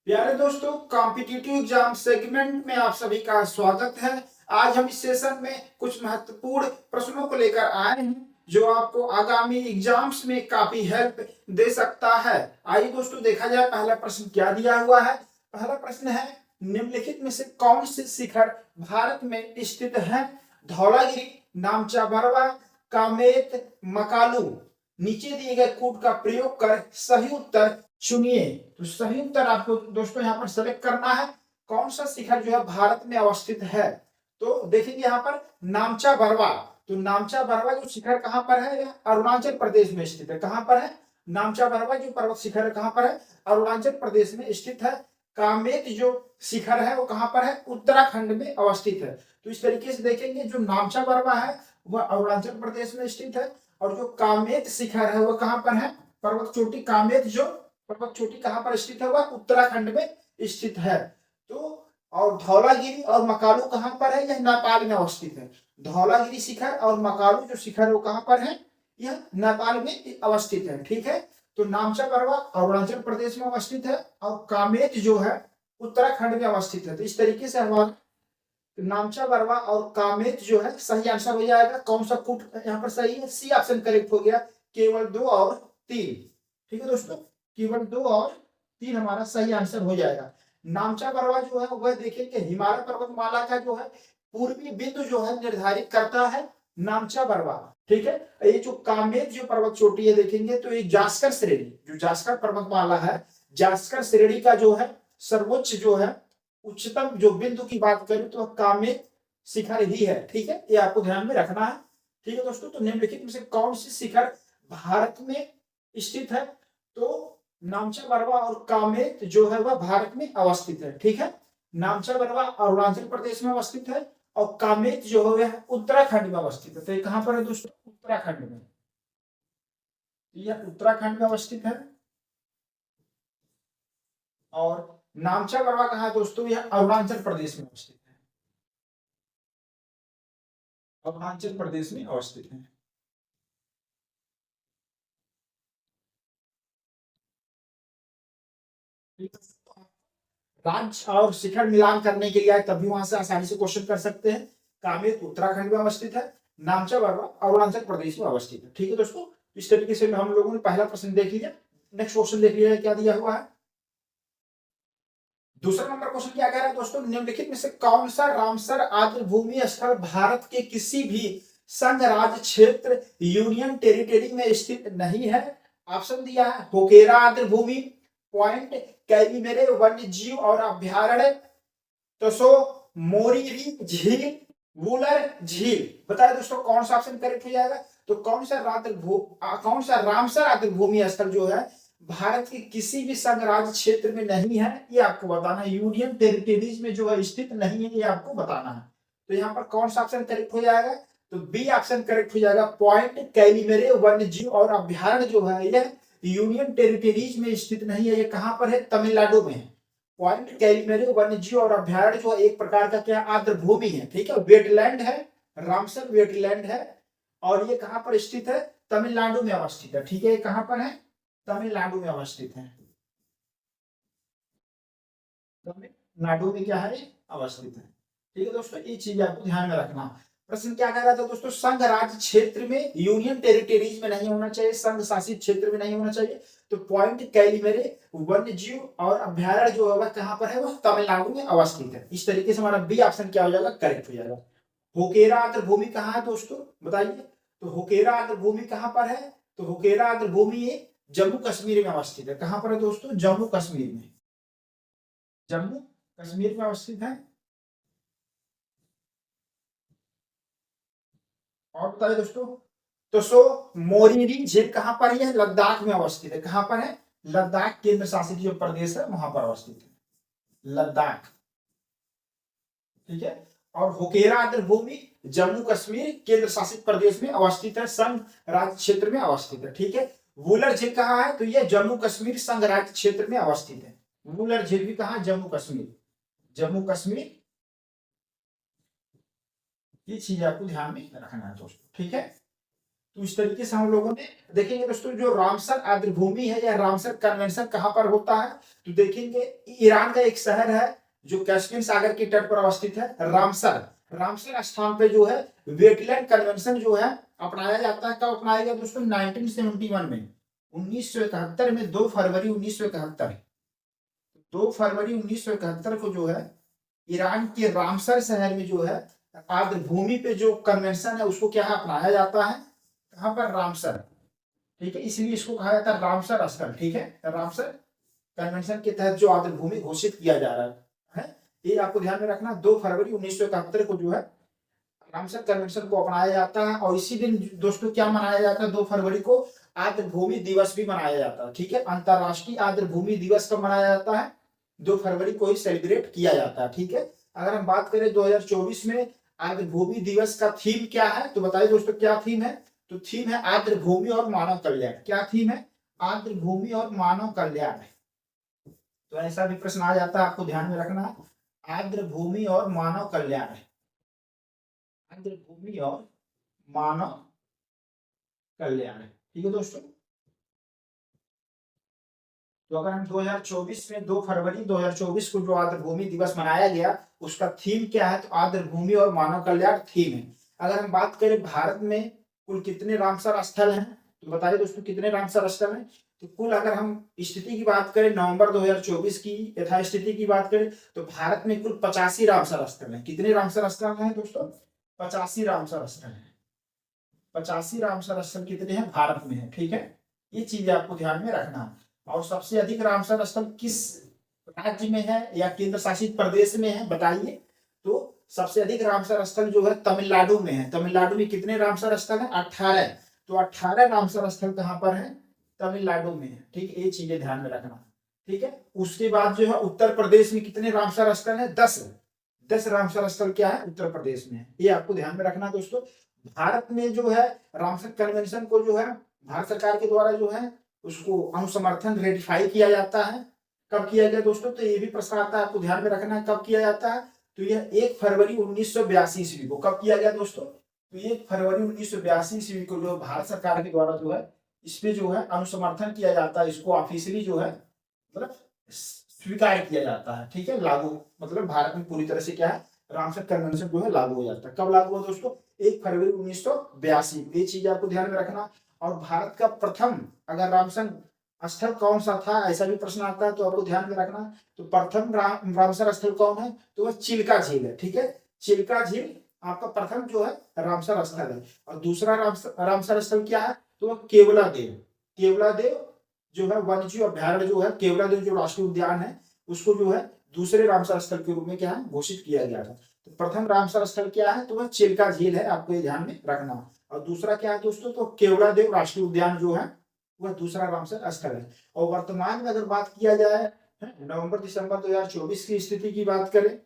प्यारे दोस्तों, competitive exam segment में आप सभी का स्वागत है। आज हम इस सेशन में कुछ महत्वपूर्ण प्रश्नों को लेकर आए हैं जो आपको आगामी एग्जाम्स में काफी हेल्प दे सकता है। आइए दोस्तों, देखा जाए पहला प्रश्न क्या दिया हुआ है। पहला प्रश्न है, निम्नलिखित में से कौन से शिखर भारत में स्थित है? धौलागिरी, नामचा बरवा, कामेत, मकालू। नीचे दिए गए कोड का प्रयोग कर सही उत्तर चुनिए। तो सही उत्तर आपको दोस्तों यहाँ पर सेलेक्ट करना है। कौन सा शिखर जो है भारत में अवस्थित है? तो देखेंगे यहाँ पर नामचा बरवा। तो नामचा बरवा जो शिखर कहाँ पर है? यह अरुणाचल प्रदेश में स्थित है। कहाँ पर है? नामचा बरवा जो पर्वत शिखर है कहाँ पर है? अरुणाचल प्रदेश में स्थित है। कामेत जो शिखर है वो कहाँ पर है? उत्तराखंड में अवस्थित है। तो इस तरीके से देखेंगे, जो नामचा बरवा है वह अरुणाचल प्रदेश में स्थित है और जो कामेत शिखर है वह कहाँ पर है? पर्वत चोटी कामेत जो पर्वत चोटी कहाँ पर स्थित है? वह उत्तराखंड में स्थित है। तो और धौलागिरी और मकालू कहाँ पर है? यह नेपाल में अवस्थित है। धौलागिरी शिखर और मकालू जो शिखर है वो कहाँ पर है? यह नेपाल में अवस्थित है। ठीक है। तो नामचा बरवा अरुणाचल प्रदेश में अवस्थित है और कामेत जो है उत्तराखंड में अवस्थित है। तो इस तरीके से हमारा नामचा बरवा और कामेत जो है सही आंसर हो जाएगा। कौन सा फुट यहाँ पर सही है? सी ऑप्शन करेक्ट हो गया। केवल 2 और 3। ठीक है दोस्तों, केवल 2 और 3 हमारा सही आंसर हो जाएगा। नामचा बरवा जो है वह देखिए हिमालय पर्वतमाला का जो है पूर्वी बिंदु जो है निर्धारित करता है नामचा बरवा। ठीक है। ये जो कामेत जो पर्वत चोटी है देखेंगे तो ये जास्कर श्रेणी, जो जास्कर पर्वतमाला है, जास्कर श्रेणी का जो है सर्वोच्च जो है उच्चतम जो बिंदु की बात करें तो कामेत शिखर ही है। ठीक है, ये आपको ध्यान में रखना है। ठीक है दोस्तों, तो निम्नलिखित में से कौन सी शिखर भारत में स्थित है? तो नामचा बरवा और कामेत जो है वह भारत में अवस्थित है। ठीक है। नामचा बरवा अरुणाचल प्रदेश में अवस्थित है और कामेत जो है वह उत्तराखंड में अवस्थित है। तो ये कहां पर है दोस्तों? उत्तराखंड में। यह उत्तराखंड में अवस्थित है। और नामचा बरवा कहाँ है दोस्तों? यह अरुणाचल प्रदेश में अवस्थित है। अरुणाचल प्रदेश में अवस्थित है। राज्य और शिखर मिलान करने के लिए आए तभी वहां से आसानी से क्वेश्चन कर सकते हैं। कामेत उत्तराखंड में अवस्थित है, नामचा बरवा अरुणाचल प्रदेश में अवस्थित है। ठीक है दोस्तों, इस तरीके से हम लोगों ने पहला प्रश्न देख लिया। नेक्स्ट क्वेश्चन देख लिया क्या दिया हुआ है। दूसरा नंबर क्वेश्चन क्या कह रहा है दोस्तों? निम्नलिखित में से कौन सा रामसर आद्र भूमि स्थल भारत के किसी भी संघ राज्य क्षेत्र यूनियन टेरिटरी में स्थित नहीं है? ऑप्शन दिया है होकेरा आद्र भूमि, पॉइंट कैरीमेरे वन्य जीव और अभ्यारण्य, तसो मोरीरी झील, वुलर झील। बताए दोस्तों कौन सा ऑप्शन करेक्ट हो जाएगा? तो कौन सा रामसर आद्र भूमि स्थल जो है भारत के किसी भी संघ राज्य क्षेत्र में नहीं है, ये आपको बताना है। यूनियन टेरिटरीज में जो है स्थित नहीं है, ये आपको बताना है। तो यहाँ पर कौन सा ऑप्शन करेक्ट हो जाएगा? तो बी ऑप्शन करेक्ट हो जाएगा। पॉइंट कैलीमेरे वन्य जीव और अभ्यारण्य जो है यह यूनियन टेरिटरीज में स्थित नहीं है। ये कहां पर है? तमिलनाडु में है। पॉइंट कैलीमेरे वन्य जीव और अभ्यारण्य जो एक प्रकार का क्या आर्द्र भूमि है। ठीक है, वेटलैंड है, रामसर वेटलैंड है और ये कहां पर स्थित है? तमिलनाडु में अवस्थित है। ठीक है, ये कहां पर है? तमिलनाडु में अवस्थित है। तमिलनाडु में क्या है? अवस्थित है। ठीक है दोस्तों, ये चीज आपको ध्यान में रखना। प्रश्न क्या कह रहा था दोस्तों? संघ राज्य क्षेत्र में, यूनियन टेरिटरीज में नहीं होना चाहिए, संघ शासित क्षेत्र में नहीं होना चाहिए। तो पॉइंट कैलीमेरे वन्य जीव और अभ्यारण्य जो है वह कहां पर है? वह तमिलनाडु में अवस्थित है। इस तरीके से हमारा बी ऑप्शन क्या हो जाएगा? करेक्ट हो जाएगा। होकेरा आर्द्र भूमि कहाँ है दोस्तों? बताइए। तो होकेरा आर्द्र भूमि कहां पर है? तो होकेरा आर्द्र भूमि जम्मू कश्मीर में अवस्थित है। कहां पर है दोस्तों? जम्मू कश्मीर में। जम्मू कश्मीर में अवस्थित है। और बताइए दोस्तों, तो मोरीरी झील कहां पर है? लद्दाख में अवस्थित है। कहां पर है? लद्दाख केंद्र शासित जो प्रदेश है वहां पर अवस्थित है, लद्दाख। ठीक है। और होकेरा आर्द्र भूमि जम्मू कश्मीर केंद्र शासित प्रदेश में अवस्थित है, संघ राज्य क्षेत्र में अवस्थित है। ठीक है। वुलर झील कहाँ है? तो ये जम्मू कश्मीर संघ राज्य क्षेत्र में अवस्थित है। वुलर झील भी कहाँ? जम्मू कश्मीर। जम्मू कश्मीर। ये चीज आपको ध्यान में रखना है दोस्तों। ठीक है। तो इस तरीके से हम लोगों ने देखेंगे दोस्तों, जो रामसर आर्द्रभूमि है या रामसर कन्वेंशन कहाँ पर होता है, तो देखेंगे ईरान का एक शहर है जो कैस्पियन सागर के तट पर अवस्थित है, रामसर। रामसर स्थान पे जो है वेटलैंड कन्वेंशन जो है अपनाया जाता है। कब अपनाया गया दोस्तों? 1971 में, 1971 में 2 फरवरी 1971, 2 फरवरी 1971 को जो है ईरान के रामसर शहर में जो है आर्द्रभूमि पे जो कन्वेंशन है उसको क्या अपनाया जाता है, कहाँ पर? रामसर। ठीक है, इसलिए इसको कहा जाता है रामसर स्थल। ठीक है, रामसर कन्वेंशन के तहत जो आर्द्रभूमि घोषित किया जा रहा है, ये आपको ध्यान में रखना। 2 फरवरी 1971 को जो है रामसर कन्वेंशन को अपनाया जाता है। और इसी दिन दोस्तों क्या मनाया जाता है? 2 फरवरी को आर्द्रभूमि दिवस भी मनाया जाता है। ठीक है, अंतरराष्ट्रीय आर्द्रभूमि दिवस कब मनाया जाता है? 2 फरवरी को ही सेलिब्रेट किया जाता है। ठीक है, अगर हम बात करें 2024 में आर्द्रभूमि दिवस का थीम क्या है, तो बताइए दोस्तों क्या थीम है? तो थीम है आर्द्रभूमि और मानव कल्याण। क्या थीम है? आर्द्रभूमि और मानव कल्याण। तो ऐसा भी प्रश्न आ जाता है, आपको ध्यान में रखना है, आर्द्रभूमि और मानव कल्याण, आर्द्रभूमि और मानव कल्याण। ठीक है दोस्तों, तो अगर हम 2024 में 2 फरवरी 2024 को जो आर्द्रभूमि दिवस मनाया गया उसका थीम क्या है, तो आर्द्रभूमि और मानव कल्याण थीम है। अगर हम बात करें भारत में कुल कितने रामसर स्थल हैं, तो बताइए दोस्तों कितने रामसर स्थल हैं? तो कुल अगर हम स्थिति की बात करें नवंबर 2024 की यथास्थिति की बात करें तो भारत में कुल 85 रामसर स्थल हैं। कितने रामसर स्थल हैं दोस्तों? 85 रामसर स्थल हैं। 85 रामसर स्थल कितने हैं? भारत में है। ठीक है, ये चीज आपको ध्यान में रखना है। और सबसे अधिक रामसर स्थल किस राज्य में है या केंद्र शासित प्रदेश में है, बताइए? तो सबसे अधिक रामसर स्थल जो है तमिलनाडु में है। तमिलनाडु में कितने रामसर स्थल है? 18। तो 18 रामसर स्थल कहाँ पर है? तमिलनाडु में है। ठीक है, ये चीजें ध्यान में रखना। ठीक है, उसके बाद जो है उत्तर प्रदेश में कितने रामसर स्थल है? 10 रामसर स्थल क्या है? उत्तर प्रदेश में है। ये आपको ध्यान में रखना दोस्तों। भारत में जो है रामसर कन्वेंशन को जो है भारत सरकार के द्वारा जो है उसको अनुसमर्थन रेटिफाई किया जाता है। कब किया गया दोस्तों? तो ये भी प्रश्न आता है, आपको ध्यान में रखना है कब किया जाता है। तो यह 1 फरवरी 1982 ईस्वी को कब किया गया दोस्तों? तो 1 फरवरी 1982 ईस्वी को जो भारत सरकार के द्वारा जो है इस पे जो है अनुसमर्थन किया जाता है, इसको ऑफिशियली जो है मतलब स्वीकार किया जाता है। ठीक है, लागू मतलब भारत में पूरी तरह से क्या है रामसर कन्वेंशन जो है लागू हो जाता है। कब लागू हुआ दोस्तों? 1 फरवरी 1982। ये चीज आपको ध्यान में रखना। और भारत का प्रथम अगर रामसर स्थल कौन सा था, ऐसा भी प्रश्न आता है तो आपको ध्यान में रखना। तो प्रथम रामसर स्थल कौन है? तो वह चिल्का झील है। ठीक है, चिल्का झील आपका प्रथम जो है रामसर स्थल है। और दूसरा रामसर स्थल क्या है? तो वह केवला देव, केवला देव जो है वन्य जीव अभ्यारण्य जो है केवला देव जो राष्ट्रीय उद्यान है उसको जो है दूसरे रामसर स्थल के रूप में क्या है घोषित किया गया था। तो प्रथम रामसर स्थल क्या है? तो वह चिल्का झील है, आपको ये ध्यान में रखना। और दूसरा क्या है दोस्तों? तो केवला देव राष्ट्रीय उद्यान जो है वह दूसरा रामसर स्थल है। और वर्तमान में अगर बात किया जाए नवंबर दिसंबर 2024 की स्थिति की बात करें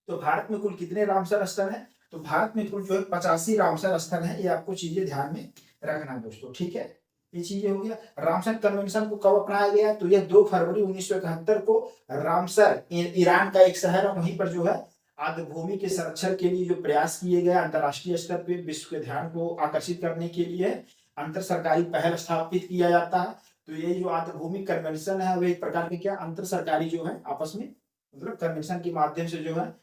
तो भारत में कुल कितने रामसर स्थल हैं? तो भारत में कुल जो है 85 रामसर स्थल हैं। ये आपको चीजें ध्यान में रखना दोस्तों। ठीक है, ये चीजें हो गया। रामसर कन्वेंशन को कब अपनाया गया? तो यह 2 फरवरी 1971 को रामसर ईरान का एक शहर है, वहीं पर जो है आर्द्रभूमि के संरक्षण के लिए जो प्रयास किए गए अंतरराष्ट्रीय स्तर पे विश्व के ध्यान को आकर्षित करने के लिए अंतर सरकारी पहल स्थापित किया जाता है। तो ये जो आर्द्रभूमि कन्वेंशन है वो एक प्रकार के क्या अंतर सरकारी जो है आपस में मतलब कन्वेंशन के माध्यम से जो है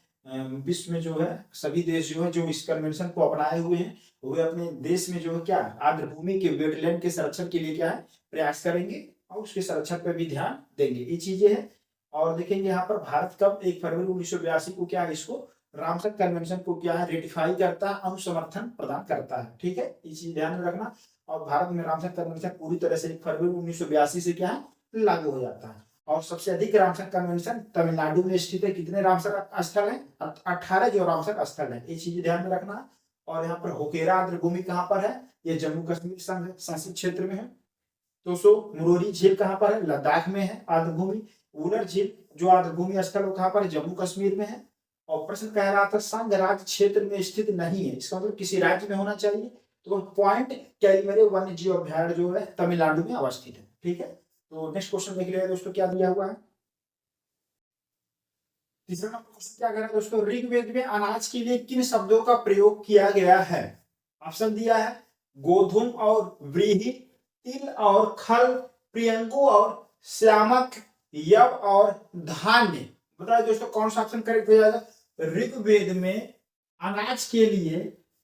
विश्व में जो है सभी देश जो है जो इस कन्वेंशन को अपनाए हुए हैं वो अपने देश में जो है क्या आर्द्रभूमि के वेटलैंड के संरक्षण के लिए क्या है प्रयास करेंगे और उसके संरक्षण पर भी ध्यान देंगे। ये चीजें हैं। और देखेंगे यहाँ पर भारत कब 1 फरवरी 1982 को क्या है इसको रामसर कन्वेंशन को क्या है रेटिफाई करता है, अनुसमर्थन प्रदान करता है। ठीक है, ये चीज ध्यान में रखना। और भारत में रामसर कन्वेंशन पूरी तरह से 1 फरवरी 1982 से क्या है लागू हो जाता है। और सबसे अधिक रामसर कन्वेंशन तमिलनाडु में स्थित है। कितने रामसर स्थल है? 18 जो रामसर स्थल है, ये चीज ध्यान में रखना। और यहाँ पर होकेरा आर्द्रभूमि कहाँ पर है? ये जम्मू कश्मीर संघ शासित क्षेत्र में है। दोस्तों मुरोरी झील कहाँ पर है? लद्दाख में है आर्द्रभूमि। उलर झील जो आर्द्रभूमि स्थल है कहाँ पर है? जम्मू कश्मीर में है। और प्रश्न कह रहा था संघ राज्य क्षेत्र में स्थित नहीं है, इसका मतलब किसी राज्य में होना चाहिए। तो पॉइंट कैलिमरे वन्य जीव अभ्यारण्य जो है तमिलनाडु में अवस्थित है। ठीक है, तो नेक्स्ट क्वेश्चन देख लिया दोस्तों क्या दिया हुआ है। तीसरा नंबर क्वेश्चन क्या कह रहा है दोस्तों, ऋग्वेद में अनाज के लिए किन शब्दों का प्रयोग किया गया है? ऑप्शन दिया है गोधूम और व्रीहि, तिल और खल, प्रियंगु और श्यामक, यव और धान्य। बताइए दोस्तों कौन सा ऑप्शन करेक्ट हो जाएगा? ऋग्वेद में अनाज के लिए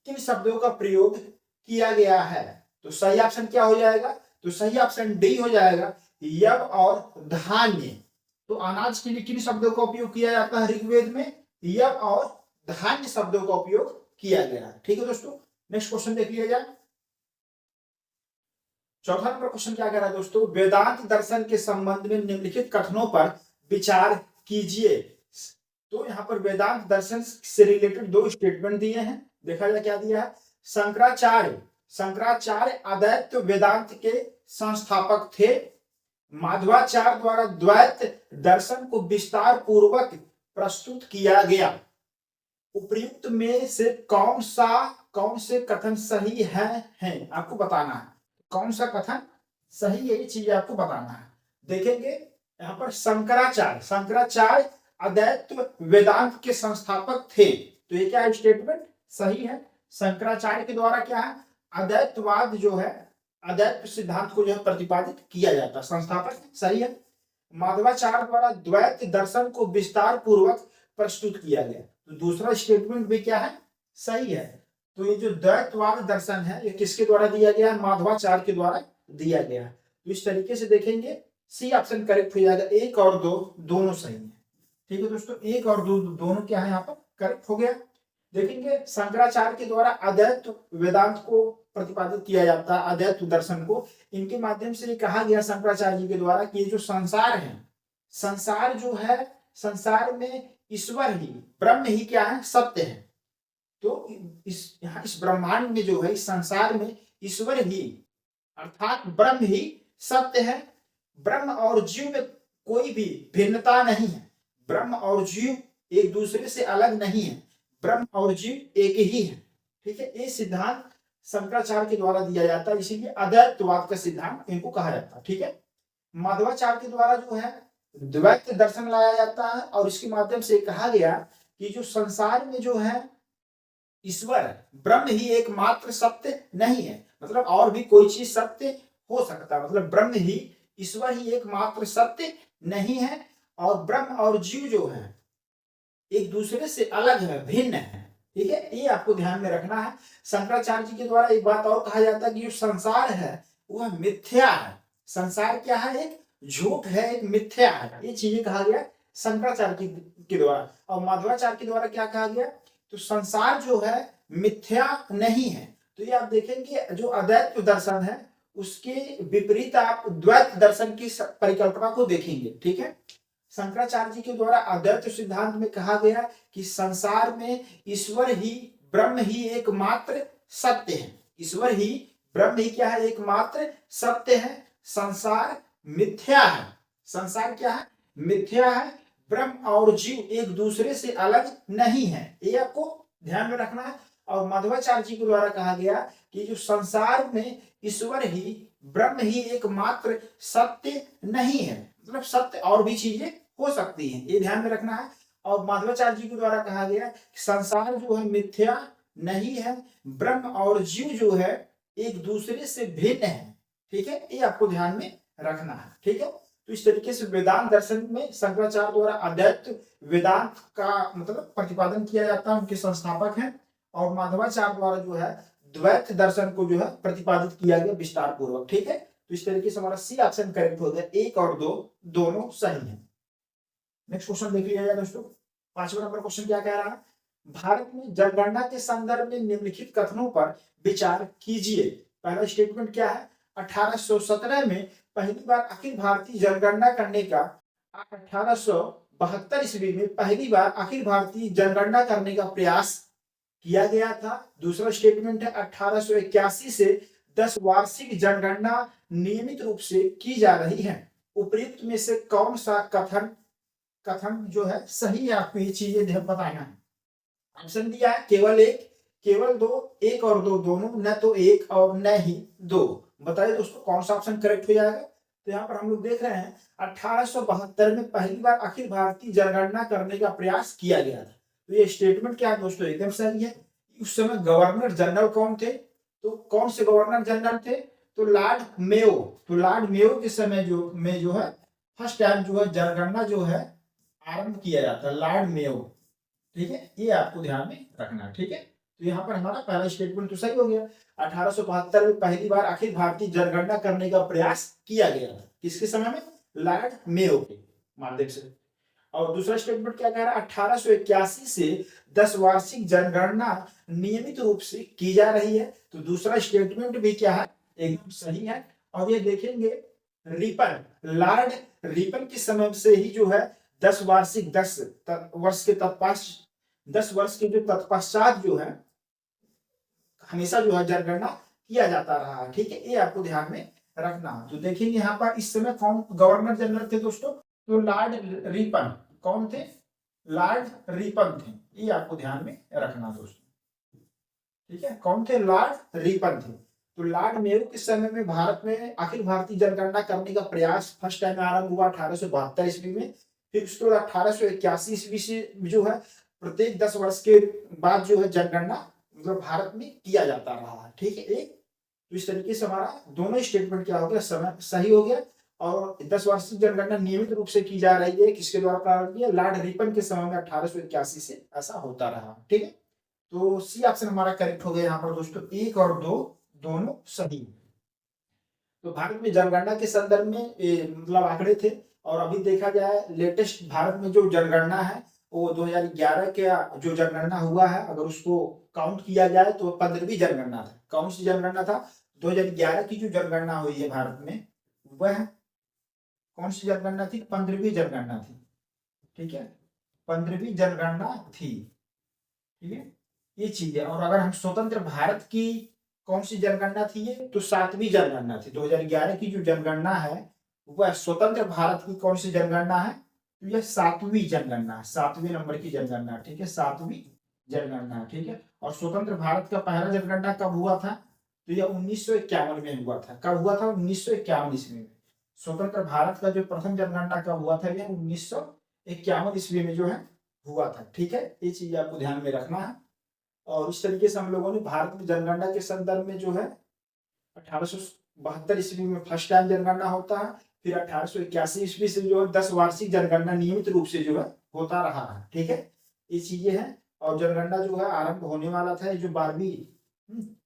किन शब्दों का प्रयोग किया गया है? तो सही ऑप्शन क्या हो जाएगा? तो सही ऑप्शन डी हो जाएगा, यव और धान्य। तो अनाज के लिए किन शब्दों का उपयोग किया जाता है ऋग्वेद में? यव और धान्य शब्दों का उपयोग किया गया है। ठीक है दोस्तों, नेक्स्ट क्वेश्चन देख लिया जाए। चौथा नंबर क्वेश्चन क्या कह रहा है दोस्तों? वेदांत दर्शन के संबंध में निम्नलिखित कथनों पर विचार कीजिए। तो यहाँ पर वेदांत दर्शन से रिलेटेड दो स्टेटमेंट दिए हैं। देखा जाए क्या दिया है। शंकराचार्य अद्वैत वेदांत के संस्थापक थे। माधवाचार्य द्वारा द्वैत दर्शन को विस्तार पूर्वक प्रस्तुत किया गया। उपयुक्त में से कौन से कथन सही है आपको बताना है। कौन सा कथन सही है ये चीज आपको बताना है। देखेंगे यहाँ पर शंकराचार्य अद्वैत वेदांत के संस्थापक थे। तो ये क्या है? स्टेटमेंट सही है। शंकराचार्य के द्वारा क्या है? अद्वैतवाद जो है, अद्वैत सिद्धांत को जो है प्रतिपादित किया जाता है। संस्थापक सही है। माधवाचार्य द्वारा द्वैत दर्शन को विस्तार पूर्वक प्रस्तुत किया गया। तो दूसरा स्टेटमेंट भी क्या है? सही है। तो ये जो द्वैतवाद दर्शन है ये किसके द्वारा दिया गया? माधवाचार्य के द्वारा दिया गया। तो इस तरीके से देखेंगे सी ऑप्शन करेक्ट हो जाएगा। एक और दो दोनों सही है। ठीक है दोस्तों, एक और दो दोनों क्या है यहाँ पर करेक्ट हो गया। देखेंगे शंकराचार्य के द्वारा अद्वैत वेदांत को प्रतिपादित किया जाता है, अद्वैत दर्शन को। इनके माध्यम से कहा गया शंकराचार्य जी के द्वारा कि ये जो संसार है, संसार जो है, संसार में ईश्वर ही, ब्रह्म ही क्या है? सत्य है। तो इस ब्रह्मांड में जो है, इस संसार में ईश्वर ही अर्थात ब्रह्म ही सत्य है। ब्रह्म और जीव में कोई भी भिन्नता नहीं है। ब्रह्म और जीव एक दूसरे से अलग नहीं है। ब्रह्म और जीव एक ही है। ठीक है, ये सिद्धांत शंकराचार्य के द्वारा दिया जाता है, इसीलिए अद्वैतवाद का सिद्धांत इनको कहा जाता है। ठीक है, माधवाचार्य के द्वारा जो है द्वैत दर्शन लाया जाता है और इसके माध्यम से कहा गया कि जो संसार में जो है ईश्वर ब्रह्म ही एकमात्र सत्य नहीं है। मतलब और भी कोई चीज सत्य हो सकता है, मतलब ब्रह्म ही, ईश्वर ही एकमात्र सत्य नहीं है। और ब्रह्म और जीव जो है एक दूसरे से अलग है, भिन्न है। ठीक है, ये आपको ध्यान में रखना है। शंकराचार्य जी के द्वारा एक बात और कहा जाता है कि जो संसार है वह मिथ्या है। संसार क्या है? एक झूठ है, एक मिथ्या है। ये चीजें कहा गया शंकराचार्य के द्वारा। और माधवाचार्य के द्वारा क्या कहा गया? तो संसार जो है मिथ्या नहीं है। तो ये आप देखेंगे जो अद्वैत दर्शन है उसके विपरीत आप द्वैत दर्शन की परिकल्पना को देखेंगे। ठीक है, शंकराचार्य जी के द्वारा अद्वैत सिद्धांत में कहा गया कि संसार में ईश्वर ही, ब्रह्म ही एकमात्र सत्य है। ईश्वर ही, ब्रह्म ही क्या है? एकमात्र सत्य है। संसार मिथ्या है। संसार क्या है? मिथ्या है। ब्रह्म और जीव एक दूसरे से अलग नहीं है। ये आपको ध्यान में रखना है। और माधवाचार्य जी के द्वारा कहा गया कि जो संसार में ईश्वर ही, ब्रह्म ही एकमात्र सत्य नहीं है। मतलब सत्य और भी चीजें हो सकती हैं, ये ध्यान में रखना है। और माधवाचार्य जी के द्वारा कहा गया कि संसार जो है मिथ्या नहीं है, ब्रह्म और जीव जो है एक दूसरे से भिन्न है। ठीक है, ये आपको ध्यान में रखना है। ठीक है, तो इस तरीके से वेदांत दर्शन में शंकराचार्य द्वारा अद्वैत वेदांत का मतलब प्रतिपादन किया जाता है, उनके संस्थापक हैं। और माधवाचार्य द्वारा जो है द्वैत दर्शन को जो है प्रतिपादित किया गया विस्तार पूर्वक। ठीक है, तो इस तरीके से हमारा सी ऑप्शन करेक्ट हो गया। एक और दो दोनों सही है। नेक्स्ट क्वेश्चन देख लिया जाए दोस्तों। 5वां नंबर क्वेश्चन क्या कह रहा है? भारत में जनगणना के संदर्भ में निम्नलिखित कथनों पर विचार कीजिए। पहला स्टेटमेंट क्या है? 1817 में पहली बार अखिल भारतीय जनगणना करने का 1872 ईस्वी में पहली बार अखिल भारतीय जनगणना करने का प्रयास किया गया था। दूसरा स्टेटमेंट है 1881 से 10 वार्षिक जनगणना नियमित रूप से की जा रही है। उपयुक्त में से कौन सा कथन जो है सही है? आपको ये चीजें बताना है। ऑप्शन दिया है केवल एक, केवल दो, एक और दो दोनों, न तो एक और न ही दो। बताइए दोस्तों कौन सा ऑप्शन करेक्ट हो जाएगा? तो यहाँ पर हम लोग देख रहे हैं 1872 में पहली बार अखिल भारतीय जनगणना करने का प्रयास किया गया था। तो ये स्टेटमेंट क्या है दोस्तों? एकदम सही है। उस समय गवर्नर जनरल कौन थे? तो कौन से गवर्नर जनरल थे? तो लॉर्ड मेयो। तो लॉर्ड मेयो के समय जो है फर्स्ट टाइम जो है जनगणना जो है आरंभ किया जाता है, लॉर्ड मेयो। ठीक है, ये आपको ध्यान में रखना है। ठीक है, तो यहाँ पर हमारा पहला स्टेटमेंट तो सही हो गया। 1872 में पहली बार अखिल भारतीय जनगणना करने का प्रयास किया गया था, किसके समय में? लॉर्ड मेयो के माध्यम से। और दूसरा स्टेटमेंट क्या कह रहा है? 1881 से 10 वार्षिक जनगणना नियमित रूप से की जा रही है। तो दूसरा स्टेटमेंट भी क्या है? एकदम सही है। और ये देखेंगे रिपन, लॉर्ड रिपन के समय से ही जो है 10 वार्षिक 10 वर्ष के तत्पश्चात 10 वर्ष के जो तत्पश्चात जो है हमेशा जो है जनगणना किया जाता रहा है। ठीक है, ये आपको ध्यान में रखना। तो देखेंगे यहाँ पर इस समय कौन गवर्नर जनरल थे दोस्तों? तो लॉर्ड रिपन। कौन थे? लॉर्ड रिपन थे। ये आपको ध्यान में रखना दोस्तों। ठीक है, कौन थे? लॉर्ड रिपन थे। तो लॉर्ड मेयो के समय में भारत में अखिल भारतीय जनगणना करने का प्रयास फर्स्ट टाइम आरंभ हुआ 1872 ईस्वी में। फिर उसके बाद 1881 ईस्वी से जो है प्रत्येक 10 वर्ष के बाद जो है जनगणना मतलब भारत में किया जाता रहा है। ठीक है, एक तो इस तरीके से हमारा दोनों स्टेटमेंट क्या हो गया? समय सही हो गया। और 10 वार्षिक जनगणना नियमित रूप से की जा रही है, किसके द्वारा प्रारंभ किया? लॉर्ड रिपन के समय में 1881 से ऐसा होता रहा। ठीक है, तो सी ऑप्शन हमारा करेक्ट हो गया यहाँ पर दोस्तों। 1 और 2 दोनों सही। तो भारत में जनगणना के संदर्भ में मतलब आंकड़े थे। और अभी देखा जाए लेटेस्ट भारत में जो जनगणना है वो 2011 के जो जनगणना हुआ है, अगर उसको काउंट किया जाए तो 15वीं जनगणना था। कौन सी जनगणना था? 2011 की जो जनगणना हुई है भारत में वह कौन सी जनगणना थी? 15वीं जनगणना थी। ठीक है, 15वीं जनगणना थी। ठीक है, ये चीज है। और अगर हम स्वतंत्र भारत की कौन सी जनगणना थी? ये तो 7वीं जनगणना थी। 2011 की जो जनगणना है वह स्वतंत्र भारत की कौन सी जनगणना है? तो यह 7वीं जनगणना, 7वें नंबर की जनगणना। ठीक है, 7वीं जनगणना। ठीक है, और स्वतंत्र भारत का पहला जनगणना कब हुआ था? तो यह 1951 में हुआ था। कब हुआ था? 1951 ईस्वी में। स्वतंत्र भारत का जो प्रथम जनगणना कब हुआ था? यह 1951 ईस्वी में जो है हुआ था। ठीक है, ये चीज आपको ध्यान में रखना है। और इस तरीके से हम लोगों ने भारत में जनगणना के संदर्भ में जो है 1872 ईस्वी में फर्स्ट टाइम जनगणना होता है। फिर 1881 ईस्वी से जो है 10 वार्षिक जनगणना नियमित रूप से जो है होता रहा है। ठीक है, ये चीजें हैं। और जनगणना जो है आरंभ होने वाला था जो 12वीं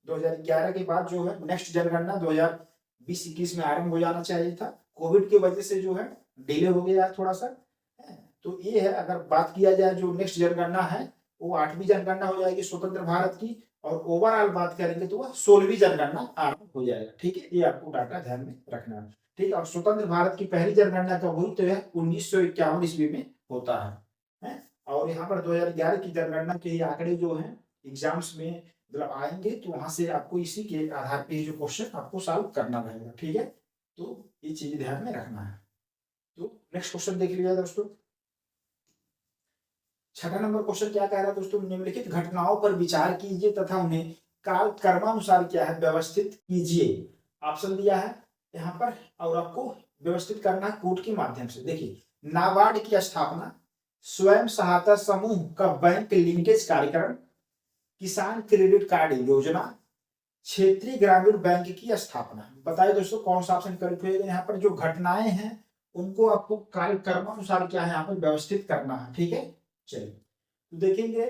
2011 के बाद जो है नेक्स्ट जनगणना 2020-21 में आरंभ हो जाना चाहिए था। कोविड की वजह से जो है डिले हो गया थोड़ा सा। तो ये है, अगर बात किया जाए जो नेक्स्ट जनगणना है वो 8वीं जनगणना हो जाएगी स्वतंत्र भारत की। और ओवरऑल बात करेंगे तो वह 16वीं जनगणना आरंभ हो जाएगा। ठीक है, ये आपको डाटा ध्यान में रखना है। ठीक है, और स्वतंत्र भारत की पहली जनगणना कब हुई? तो यह 1951 ईस्वी में होता है। और यहाँ पर 2011 की जनगणना के आंकड़े जो है एग्जाम्स में मतलब आएंगे, तो वहां से आपको इसी के आधार पे जो क्वेश्चन आपको सॉल्व करना रहेगा। ठीक है, तो ये चीज ध्यान में रखना है। तो नेक्स्ट क्वेश्चन देख लीजिए दोस्तों। 6वां नंबर क्वेश्चन क्या कह रहा है दोस्तों? निम्नलिखित घटनाओं पर विचार कीजिए तथा उन्हें काल क्रमानुसार क्या है व्यवस्थित कीजिए। ऑप्शन दिया है यहाँ पर और आपको व्यवस्थित करना है कोड के माध्यम से। देखिए, नाबार्ड की स्थापना, स्वयं सहायता समूह का बैंक लिंकेज कार्यक्रम, किसान क्रेडिट कार्ड योजना, क्षेत्रीय ग्रामीण बैंक की स्थापना। बताइए दोस्तों कौन सा ऑप्शन करेक्ट होगा? यहाँ पर जो घटनाएं हैं उनको आपको क्रमानुसार क्या है यहाँ पर व्यवस्थित करना है। ठीक है, चलिए तो देखेंगे,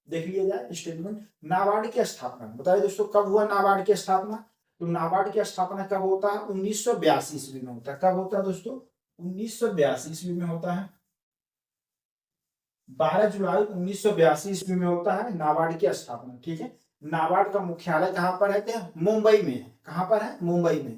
देख लिया जाए स्टेटमेंट। नाबार्ड की स्थापना बताइए दोस्तों कब हुआ नाबार्ड की स्थापना? तो नाबार्ड की स्थापना कब होता है? 1982 ईस्वी में होता है। कब होता है दोस्तों? 1982 ईस्वी में होता है। 12 जुलाई 1982 ईस्वी में होता है नाबार्ड की स्थापना। ठीक है, नाबार्ड का मुख्यालय कहाँ पर है? मुंबई में। कहाँ पर है? मुंबई में।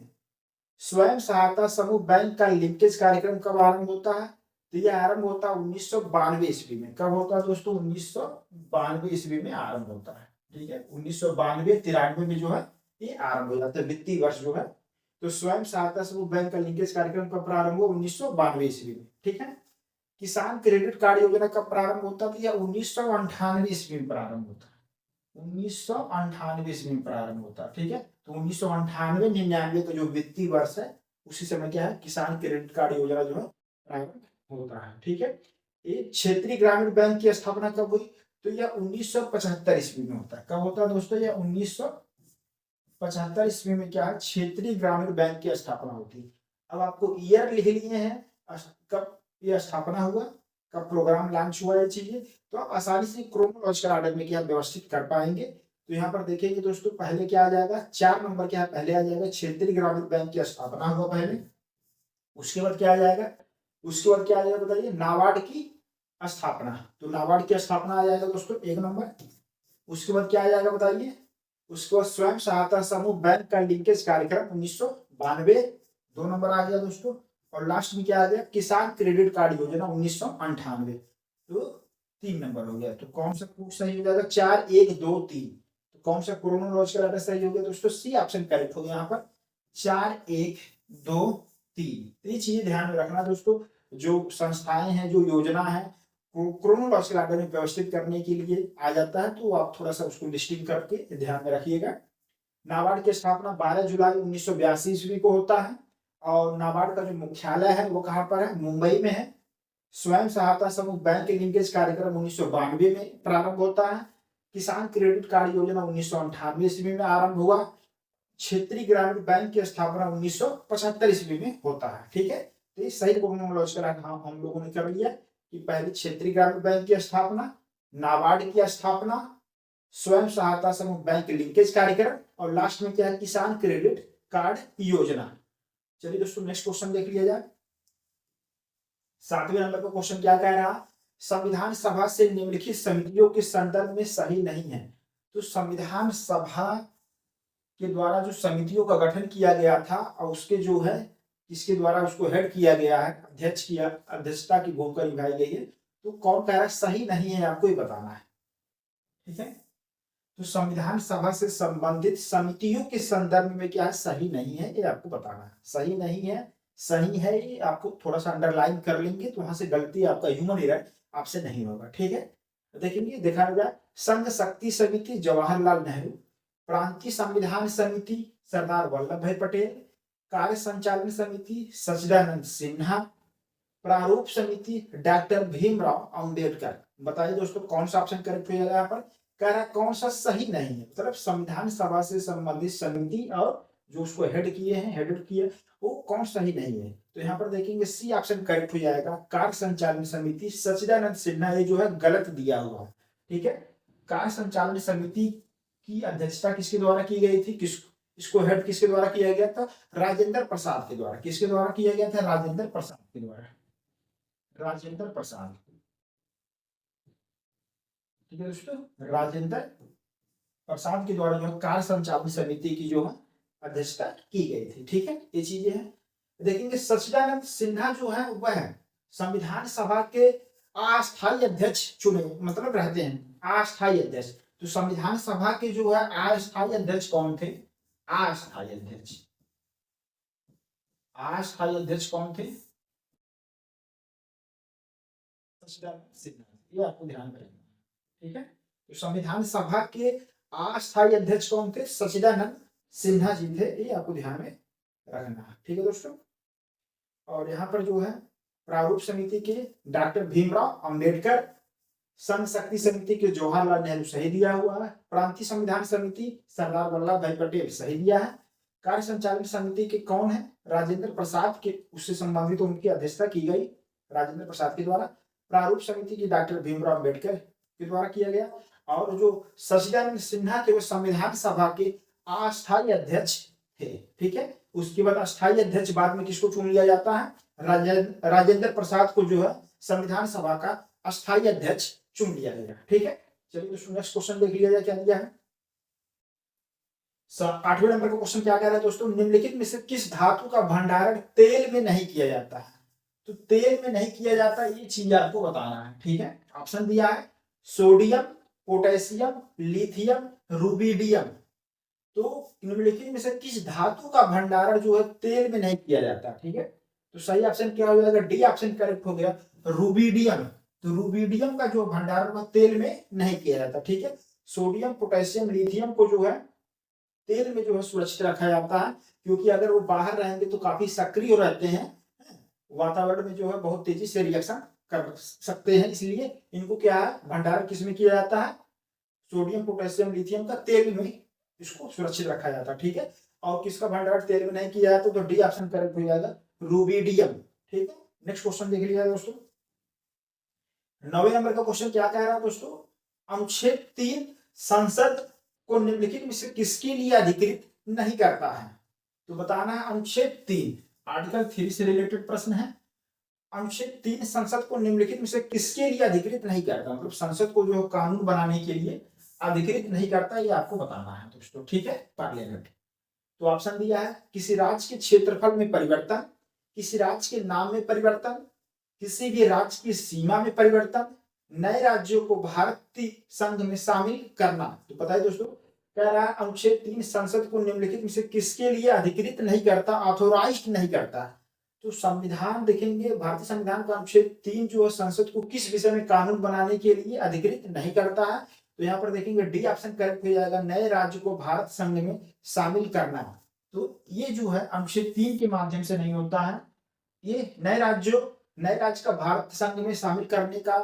स्वयं सहायता समूह बैंक का लिंकेज कार्यक्रम कब आरंभ होता है? तो यह आरंभ होता है 1992 ईस्वी में। कब होता है दोस्तों? 1992 ईस्वी में आरंभ होता है। ठीक है, 1992-93 में जो है ये आरंभ हो जाता है, वित्तीय वर्ष जो है। तो स्वयं सहायता समूह बैंक का लिंकेज कार्यक्रम कब प्रारंभ हुआ? 1992 ईस्वी में। ठीक है, किसान क्रेडिट कार्ड योजना कब प्रारंभ होता था? यह 1998 ईस्वी में प्रारंभ होता है। 1998 ईस्वी में प्रारंभ होता है। ठीक है, तो 1998-99 का जो वित्तीय वर्ष है उसी समय क्या है किसान क्रेडिट कार्ड योजना जो है प्रारंभ होता है। ठीक है, ये क्षेत्रीय ग्रामीण बैंक की स्थापना कब हुई? तो यह 1975 ईस्वी में होता है। कब होता है दोस्तों? यह 1975 ईस्वी में क्या है, क्षेत्रीय ग्रामीण बैंक की स्थापना होती है। अब आपको ईयर लिख लिए हैं, कब ये स्थापना हुआ, कब प्रोग्राम लॉन्च हुआ, ये चीजें तो आप आसानी से क्रोनोलॉजिकल ऑर्डर में क्या व्यवस्थित कर पाएंगे। तो यहाँ पर देखेंगे दोस्तों, पहले क्या आ जाएगा, 4 नंबर क्या है, पहले आ जाएगा क्षेत्रीय ग्रामीण बैंक की स्थापना हुआ पहले। उसके बाद क्या आ जाएगा, उसके बाद क्या आ जाएगा बताइए, नाबार्ड की स्थापना। तो नाबार्ड की स्थापना आ जाएगा दोस्तों 1 नंबर। उसके बाद क्या आ जाएगा बताइए, उसके बाद स्वयं सहायता समूह बैंक का लिंकेज कार्यक्रम 1992, 2 नंबर आ गया दोस्तों। और लास्ट में क्या आ गया, किसान क्रेडिट कार्ड योजना 1998, तो 3 नंबर हो गया। तो कौन सा सही हो जाएगा, 4 1 2 3। तो कौन सा क्रोनोलॉजिकल ऑर्डर सही हो गया दोस्तों, सी ऑप्शन करेक्ट हो गया यहाँ पर, 4 1 2 3। तो ये चीजें ध्यान में रखना दोस्तों, जो संस्थाएं हैं, जो योजना है, क्रोनोलॉजिकल ऑर्डर में व्यवस्थित करने के लिए आ जाता है, तो आप थोड़ा सा उसको लिस्टिंग करके ध्यान में रखिएगा। नाबार्ड की स्थापना 12 जुलाई 1982 ईस्वी को होता है। और नाबार्ड का जो मुख्यालय है वो कहाँ पर है, मुंबई में है। स्वयं सहायता समूह बैंक लिंकेज कार्यक्रम 1992 में प्रारंभ होता है। किसान क्रेडिट कार्ड योजना 1998 ईस्वी में आरंभ हुआ। क्षेत्रीय ग्रामीण बैंक की स्थापना 1975 ईस्वी में होता है। ठीक है, तो ये सही क्रोनोलॉजिकल हम लोगों ने कर लिया कि पहले क्षेत्रीय ग्रामीण बैंक की स्थापना, नाबार्ड की स्थापना, स्वयं सहायता समूह बैंक लिंकेज कार्यक्रम, और लास्ट में क्या है, किसान क्रेडिट कार्ड योजना। चलिए दोस्तों नेक्स्ट क्वेश्चन देख लिया जाए। 7वें नंबर का क्वेश्चन क्या कह रहा, संविधान सभा से निम्नलिखित समितियों के संदर्भ में सही नहीं है। तो संविधान सभा के द्वारा जो समितियों का गठन किया गया था, और उसके जो है इसके द्वारा उसको हेड किया गया है, अध्यक्षता की भूमिका निभाई गई है, तो कौन कह रहा है सही नहीं है, आपको ही बताना है। ठीक है, तो संविधान सभा से संबंधित समितियों के संदर्भ में क्या है, सही नहीं है, ये आपको बताना है। सही नहीं है, सही है, ये आपको थोड़ा सा अंडरलाइन कर लेंगे, तो वहां से गलती आपका ह्यूमन एरर आपसे नहीं होगा। ठीक है, देखेंगे देखा जाए, संघ शक्ति समिति जवाहरलाल नेहरू, प्रांतीय संविधान समिति सरदार वल्लभ भाई पटेल, कार्य संचालन समिति सच्चिदानंद सिन्हा, प्रारूप समिति डॉक्टर भीमराव अंबेडकर। बताइए दोस्तों कौन सा ऑप्शन करेक्ट हो जाएगा, यहाँ पर कह रहा है कौन सा सही नहीं है, मतलब संविधान सभा से संबंधित समिति और जो उसको हेड किए हैं, हेडेड किए, वो कौन सही नहीं है। तो यहाँ पर देखेंगे सी ऑप्शन करेक्ट हो जाएगा, कार्य संचालन समिति सच्चिदानंद सिन्हा, ये जो है गलत दिया हुआ है। ठीक है, कार्य संचालन समिति की अध्यक्षता किसके द्वारा की गई थी, इसको हेड किसके द्वारा किया गया था, राजेंद्र प्रसाद के द्वारा। किसके द्वारा किया गया था, राजेंद्र प्रसाद के द्वारा, राजेंद्र प्रसाद। ठीक है दोस्तों, राजेंद्र प्रसाद के द्वारा जो है कार्य संचालन समिति की जो है अध्यक्षता की गई थी। ठीक है, ये चीजें हैं। देखेंगे सच्चिदानंद सिन्हा जो है वह संविधान सभा के अस्थायी अध्यक्ष चुने, मतलब रहते हैं अस्थायी अध्यक्ष। तो संविधान सभा के जो है अस्थायी अध्यक्ष कौन थे, अस्थायी अध्यक्ष, अस्थायी अध्यक्ष कौन थे, सच्चिदानंद सिन्हा, ये आपको ध्यान में रखना। ठीक है, तो संविधान सभा के अस्थायी अध्यक्ष कौन थे, सच्चिदानंद सिन्हा जी थे, ये आपको ध्यान में रखना। ठीक है दोस्तों, और यहाँ पर जो है प्रारूप समिति के डॉक्टर भीमराव अंबेडकर, संघ शक्ति समिति के जवाहरलाल नेहरू सही दिया हुआ है, प्रांतीय संविधान समिति सरदार वल्लभ भाई पटेल सही दिया है, कार्य संचालन समिति के कौन है, राजेंद्र प्रसाद के, उससे संबंधित उनकी अध्यक्षता की गई राजेंद्र प्रसाद के द्वारा, प्रारूप समिति की डॉक्टर भीमराव अंबेडकर के द्वारा किया गया, और जो सच्चिदानंद सिन्हा थे वो संविधान सभा के अस्थायी अध्यक्ष थे। ठीक है, उसके बाद अस्थायी अध्यक्ष बाद में किसको चुन लिया जाता है, राजेंद्र प्रसाद को जो है संविधान सभा का अस्थायी अध्यक्ष चुन लिया गया। ठीक है, चलिए दोस्तों नेक्स्ट क्वेश्चन देख लिया जाए, क्या दिया है। 8वें नंबर का क्वेश्चन क्या कह रहा है दोस्तों, निम्नलिखित में से किस धातु का भंडारण तेल में नहीं किया जाता है। तो तेल में नहीं किया जाता, ये चीज आपको बताना है। ठीक है, ऑप्शन दिया है सोडियम, पोटेशियम, लिथियम, रुबिडियम। तो निम्नलिखित में से किस धातु का भंडारण जो है तेल में नहीं किया जाता। ठीक है, तो सही ऑप्शन क्या हो जाएगा, डी ऑप्शन करेक्ट हो गया, रुबिडियम। तो रुबिडियम का जो भंडारण वह तेल में नहीं किया जाता। ठीक है, सोडियम, पोटेशियम, लिथियम को जो है तेल में जो है सुरक्षित रखा जाता है, क्योंकि अगर वो बाहर रहेंगे तो काफी सक्रिय रहते हैं, वातावरण में जो है बहुत तेजी से रिएक्शन कर सकते हैं, इसलिए इनको क्या है भंडारण किसमें किया जाता है, सोडियम, पोटेशियम, लिथियम का तेल में इसको सुरक्षित रखा जाता है, ठीक है। और किसका भंडारण तेल में नहीं किया जाता, तो डी ऑप्शन करेक्ट हो जाएगा, रूबिडियम, ठीक है। नेक्स्ट क्वेश्चन देख लिया दोस्तों। 9वें नंबर का क्वेश्चन क्या कह रहा है दोस्तों, अनुच्छेद 3 संसद को निम्नलिखित में से किसके लिए अधिकृत नहीं करता है, तो बताना है अनुच्छेद 3, आर्टिकल 3 से रिलेटेड प्रश्न है। अनुच्छेद 3 संसद को निम्नलिखित में से किसके लिए अधिकृत नहीं करता, मतलब संसद को जो कानून बनाने के लिए अधिकृत नहीं करता, ये आपको बताना है दोस्तों, ठीक है। पार्लियामेंट, तो ऑप्शन दिया है किसी राज्य के क्षेत्रफल में परिवर्तन, किसी राज्य के नाम में परिवर्तन, किसी भी राज्य की सीमा में परिवर्तन, नए राज्यों को भारतीय संघ में शामिल करना। तो पता है दोस्तों, कह रहा है अनुच्छेद 3 संसद को निम्नलिखित में से किसके लिए अधिकृत नहीं करता, ऑथोराइज नहीं करता। तो संविधान देखेंगे, भारतीय संविधान का अनुच्छेद 3 जो है संसद को किस विषय में कानून बनाने के लिए अधिकृत नहीं करता है, तो यहाँ पर देखेंगे डी ऑप्शन करेक्ट हो जाएगा, नए राज्य को भारत संघ में शामिल करना। तो ये जो है अनुच्छेद 3 के माध्यम से नहीं होता है, ये नए राज्य का भारत संघ में शामिल करने का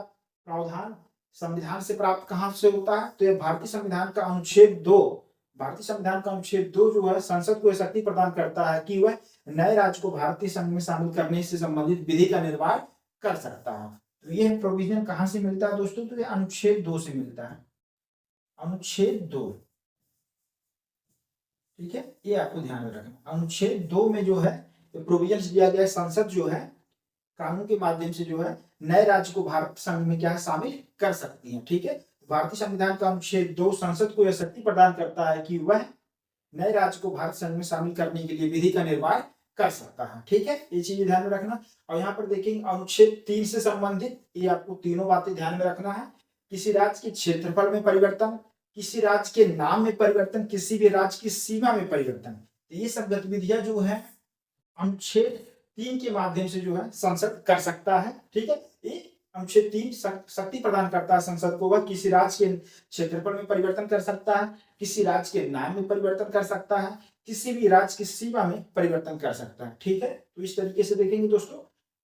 प्रावधान संविधान से प्राप्त कहां से होता है, तो ये भारतीय संविधान का अनुच्छेद 2, भारतीय संविधान का अनुच्छेद 2 जो है संसद को शक्ति प्रदान करता है कि वह नए राज्य को भारतीय संघ में शामिल करने से संबंधित विधि का निर्माण कर सकता है। तो यह प्रोविजन कहां से मिलता है दोस्तों, तो ये अनुच्छेद 2 से मिलता है, अनुच्छेद 2, ठीक है। ये आपको ध्यान में रखना, अनुच्छेद 2 में जो है प्रोविजन दिया गया है, संसद जो है कानून के माध्यम से जो है नए राज्य को भारत संघ में क्या है शामिल कर सकती है, ठीक है। भारतीय संविधान का अनुच्छेद 2 संसद को यह शक्ति प्रदान करता है कि वह नए राज्य को भारत संघ में शामिल करने के लिए विधि का निर्माण कर सकता है, ठीक है। ये चीज ध्यान में रखना। और यहाँ पर देखेंगे अनुच्छेद 3 से संबंधित ये आपको तीनों बातें ध्यान में रखना है, किसी राज्य के क्षेत्रफल में परिवर्तन, किसी राज्य के नाम में परिवर्तन, किसी भी राज्य की सीमा में परिवर्तन, ये सब गतिविधियां जो है अनुच्छेद 3 के माध्यम से जो है संसद कर सकता है, ठीक है। ये अनुच्छेद 3 शक्ति प्रदान करता है संसद को, वह किसी राज्य के क्षेत्रफल में परिवर्तन कर सकता है, किसी राज्य के नाम में परिवर्तन कर सकता है, किसी भी राज्य की सीमा में परिवर्तन कर सकता है, ठीक है। तो इस तरीके से देखेंगे दोस्तों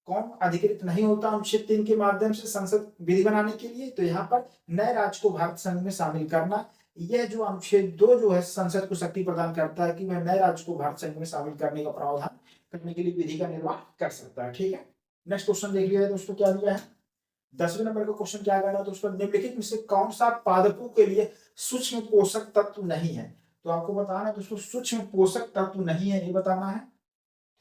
कौन अधिकृत नहीं होता अनुच्छेद 3 के माध्यम से संसद विधि बनाने के लिए, तो यहाँ पर नए राज्य को भारत संघ में शामिल करना। यह जो अनुच्छेद 2 जो है संसद को शक्ति प्रदान करता है कि वह नए राज्य को भारत संघ में शामिल करने का प्रावधान करने के लिए विधि का निर्माण कर सकता है, ठीक है। नेक्स्ट क्वेश्चन देख लिया है दोस्तों, क्या दिया है 10वें नंबर का क्वेश्चन क्या करना है दोस्तों, निम्नलिखित में से कौन सा पादपों के लिए सूक्ष्म पोषक तत्व नहीं है, तो आपको बताना है दोस्तों सूक्ष्म पोषक तत्व नहीं है, ये बताना है,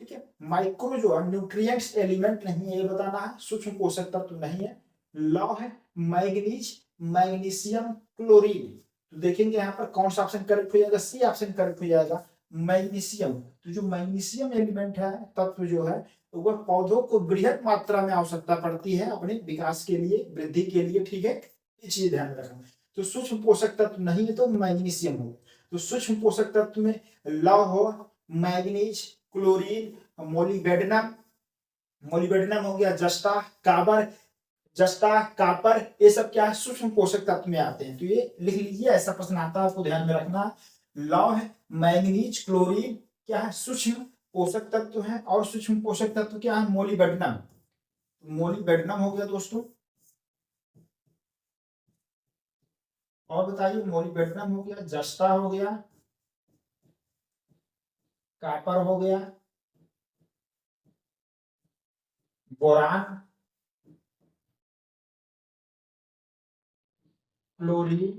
ठीक है। माइक्रो जो है न्यूट्रिएंट्स एलिमेंट नहीं है, ये बताना है, सूक्ष्म पोषक तत्व नहीं है। लौ है मैग्नीज, मैग्नीशियम, क्लोरीन, तो देखेंगे यहाँ पर कौन सा ऑप्शन करेक्ट हो जाएगा, सी ऑप्शन करेक्ट हो जाएगा, मैग्नीशियम। तो जो मैग्नीशियम एलिमेंट है, तत्व जो है, तो वह पौधों को बृहद मात्रा में आवश्यकता पड़ती है अपने विकास के लिए, वृद्धि के लिए, ठीक है। ये चीज ध्यान रखना। तो सूक्ष्म पोषक तत्व नहीं है तो मैग्नीशियम हो, तो सूक्ष्म पोषक तत्व में लौ हो, मैग्नीज, क्लोरीन, मोलिबेडनम, मोलिबेडनम हो गया, जस्टा, काबर, जस्टा, कापर, ये सब क्या है सूक्ष्म पोषक तत्व में आते हैं। तो ये लिख लीजिए, ऐसा प्रश्न आता है आपको ध्यान में रखना। लौ है, मैग्नीज, क्लोरीन क्या है सूक्ष्म पोषक तत्व है, और सूक्ष्म पोषक तत्व क्या है मोलिबेडनम, मोलिबेडनम हो गया दोस्तों। और बताइए मोलिबेडनम हो गया, जस्टा हो गया, कापर हो गया, बोरान, क्लोरीन,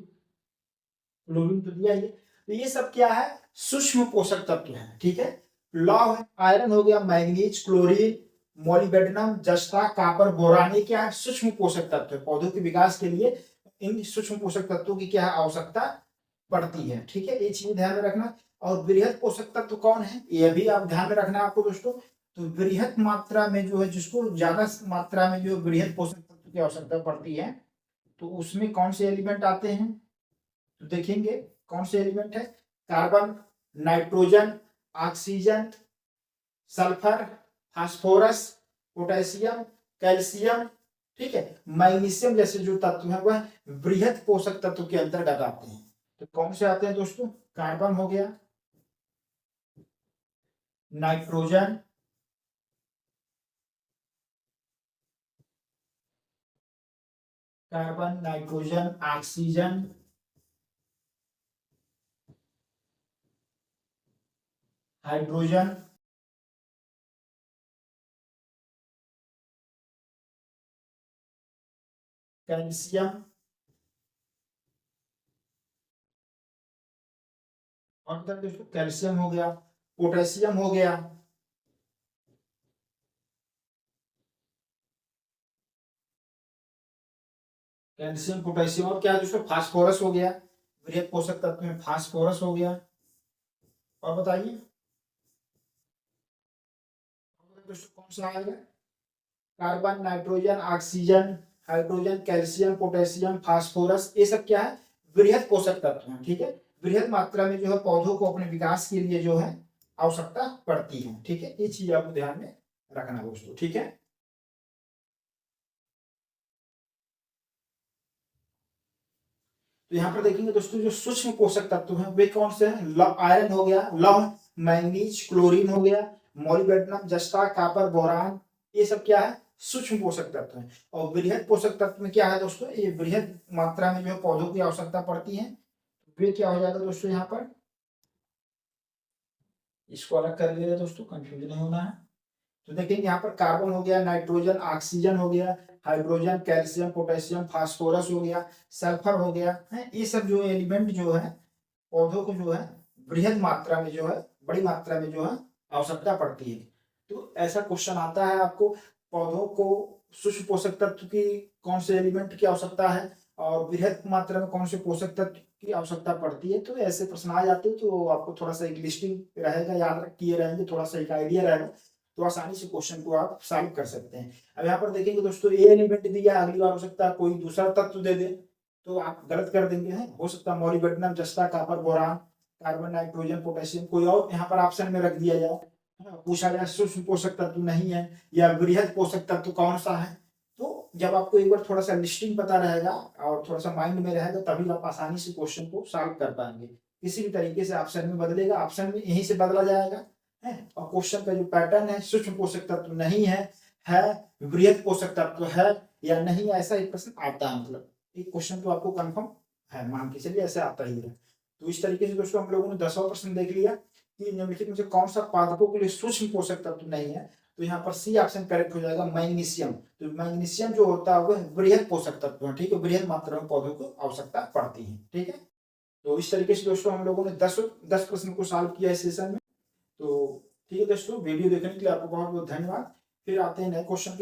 क्लोरीन तो दिया ही, तो ये सब क्या है सूक्ष्म पोषक तत्व है, ठीक है। लौ है, आयरन हो गया, manganese, chlorine, molybdenum, juxta, copper, boron, ये क्या है सूक्ष्म पोषक तत्व है। पौधों के विकास के लिए इन सूक्ष्म पोषक तत्वों की क्या है आवश्यकता पड़ती है, ठीक है। ये चीज ध्यान में रखना। और वृहद पोषक तत्व कौन है, ये भी आप ध्यान में रखना आपको दोस्तों। तो वृहद मात्रा में जो है, जिसको ज्यादा मात्रा में जो वृहद पोषक तत्व की आवश्यकता पड़ती है, तो उसमें कौन से एलिमेंट आते हैं, तो देखेंगे कौन से एलिमेंट है, carbon, nitrogen, oxygen, sulphur, phosphorus, potassium, calcium, ठीक है। मैग्नीशियम जैसे जो तत्व है वह वृहद पोषक तत्व के अंतर्गत आते हैं। तो कौन से आते हैं दोस्तों, कार्बन हो गया, nitrogen, carbon, nitrogen, oxygen, hydrogen, calcium और दोस्तों कैल्शियम हो गया, पोटेशियम हो गया, कैल्शियम पोटेशियम और क्या है दोस्तों फास्फोरस हो गया, वृहद पोषक तत्व में फास्फोरस हो गया। और बताइए दोस्तों कौन सा आएगा? Carbon, nitrogen, oxygen, hydrogen, calcium, potassium, phosphorus, ये सब क्या है? वृहद पोषक तत्व हैं। ठीक है, वृहद मात्रा में जो है पौधों को अपने विकास के लिए जो है आवश्यकता पड़ती है। ठीक है, ये चीज आपको ध्यान में रखना दोस्तों। ठीक है, तो यहाँ पर देखेंगे दोस्तों जो सूक्ष्म पोषक तत्व हैं वे कौन से हैं? आयरन हो गया, लौह, मैंगनीज, क्लोरीन हो गया, मोलिब्डेनम, जस्ता, कॉपर, बोरान, ये सब क्या है? सूक्ष्म पोषक तत्व हैं। और वृहद पोषक तत्व में क्या है दोस्तों? ये वृहद मात्रा में जो पौधों की आवश्यकता पड़ती है, वे क्या हो जाएगा दोस्तों? यहाँ पर इसको अलग कर लिया दोस्तों, कंफ्यूजन नहीं होना है। तो देखेंगे यहाँ पर कार्बन हो गया, नाइट्रोजन, ऑक्सीजन हो गया, हाइड्रोजन, कैल्शियम, पोटेशियम, फास्फोरस हो गया, सल्फर हो गया है। ये सब जो एलिमेंट जो है पौधों को जो है बृहद मात्रा में जो है, बड़ी मात्रा में जो है आवश्यकता पड़ती है। तो ऐसा क्वेश्चन आता है आपको, पौधों को सूक्ष्म पोषक तत्व की कौन से एलिमेंट की आवश्यकता है और बृहद मात्रा में कौन से पोषक तत्व की आवश्यकता पड़ती है। तो ऐसे प्रश्न आ जाते हैं, तो आपको थोड़ा सा एक लिस्टिंग रहेगा, याद किए रहेंगे, थोड़ा सा एक आइडिया रहेगा, तो आसानी से क्वेश्चन को आप सॉल्व कर सकते हैं। अब यहाँ पर देखेंगे दोस्तों ए एलिमेंट दिया, अगली बार हो सकता है कोई दूसरा तत्व दे दे तो आप गलत कर देंगे। हैं हो सकता है मॉलिब्डेनम, जस्ता, copper, boron, carbon, nitrogen, potassium, कोई और यहाँ पर ऑप्शन में रख दिया जाए, पूछा जाए सूक्ष्म पोषक तत्व नहीं है या वृहद पोषक तत्व कौन सा है। तो जब आपको एक बार थोड़ा सा लिस्टिंग पता रहेगा और थोड़ा सा माइंड में रहेगा, तभी आप आसानी से क्वेश्चन को सॉल्व कर पाएंगे। किसी भी तरीके से ऑप्शन में बदलेगा, ऑप्शन में यहीं से बदला जाएगा है। और क्वेश्चन का जो पैटर्न है, सूक्ष्म पोषक तत्व नहीं है वृहद पोषक तत्व है या नहीं, ऐसा एक प्रश्न आता है। मतलब एक क्वेश्चन तो आपको कंफर्म है, मान के चलिए ऐसे आता ही है। तो इस तरीके से दोस्तों हम लोगों ने 10वां प्रश्न देख लिया कि निम्नलिखित में से कौन सा पादपों के लिए सूक्ष्म पोषक तत्व नहीं है। तो यहाँ पर सी ऑप्शन करेक्ट हो जाएगा, मैग्नीशियम। तो मैग्नीशियम जो होता है वह वृहद पोषक तत्व है। ठीक है, वृहद मात्रा में पौधों को आवश्यकता पड़ती है। ठीक है, तो इस तरीके से दोस्तों हम लोगों ने 10 प्रश्न को सॉल्व किया इस सेशन में। तो ठीक है दोस्तों, वीडियो देखने के लिए आपको बहुत बहुत धन्यवाद। फिर आते हैं नए क्वेश्चन